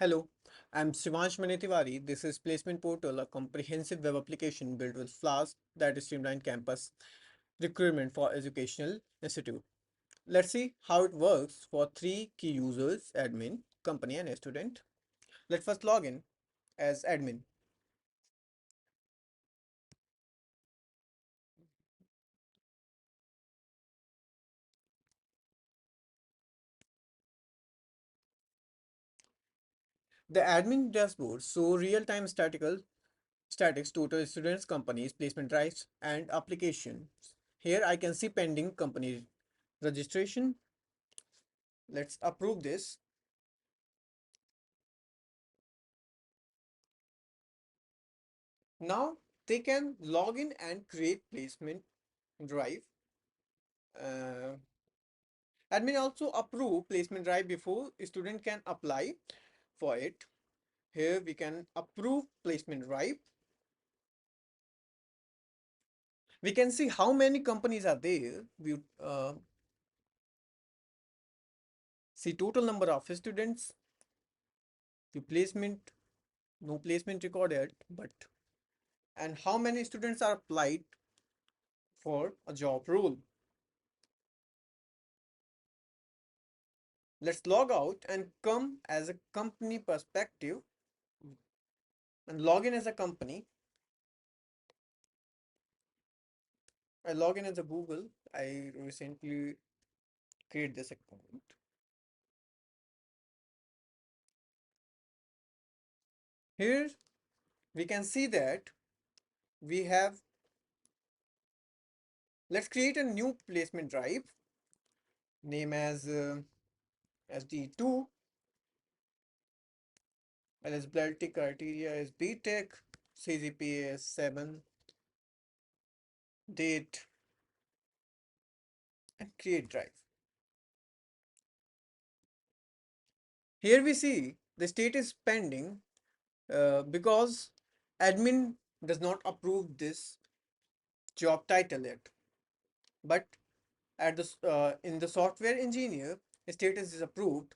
Hello, I'm Shivansh Manetiwari. This is Placement Portal, a comprehensive web application built with Flask that streamlined campus recruitment for educational institute. Let's see how it works for three key users, admin, company, and a student. Let's first log in as admin. The admin dashboard show real-time statics, total students, companies, placement drives, and applications. Here I can see pending company registration. Let's approve this. Now they can log in and create placement drive. Uh, Admin also approve placement drive before a student can apply for it. Here we can approve placement drive. We can see how many companies are there. We see total number of students, the placement, no placement recorded, but and how many students are applied for a job role. Let's log out and come as a company perspective and log in as a company. I log in as a Google. I recently create this account. Here we can see that we have, let's create a new placement drive, name as SD2, eligibility criteria is BTech, CGPA is 7, date, and create drive. Here we see the state is pending because admin does not approve this job title yet. But at the in the software engineer, status is approved.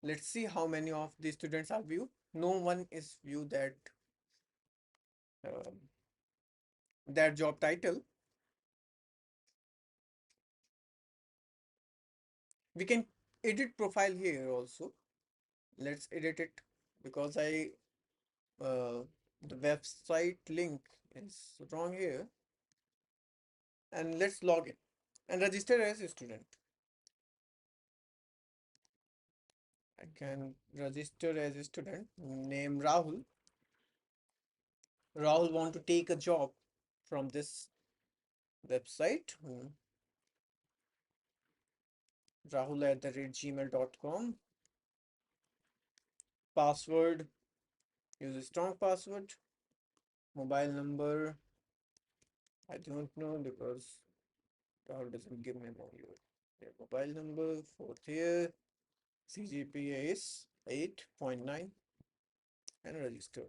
Let's see how many of the students are viewed. No one is viewed uh, that job title. We can edit profile here also. Let's edit it because the website link is wrong here. And let's log in and register as a student. I can register as a student. Name Rahul. Rahul want to take a job from this website. Rahul@gmail.com. Password, use a strong password. Mobile number, I don't know because Rahul doesn't give me mobile number. Fourth year, CGPA is 8.9 and register.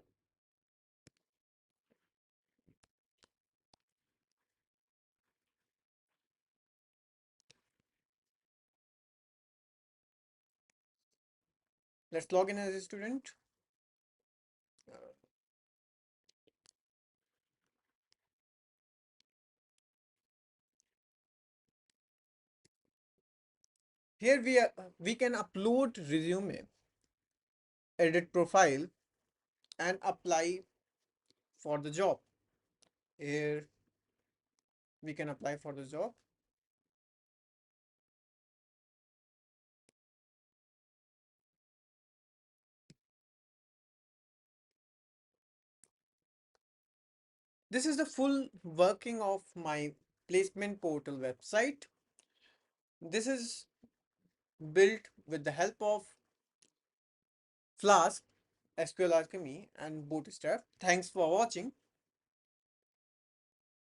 Let's log in as a student. Uh, Here we can upload resume, edit profile, and apply for the job. Here we can apply for the job. This is the full working of my placement portal website. This is built with the help of Flask, SQL Alchemy, and Bootstrap. Thanks for watching.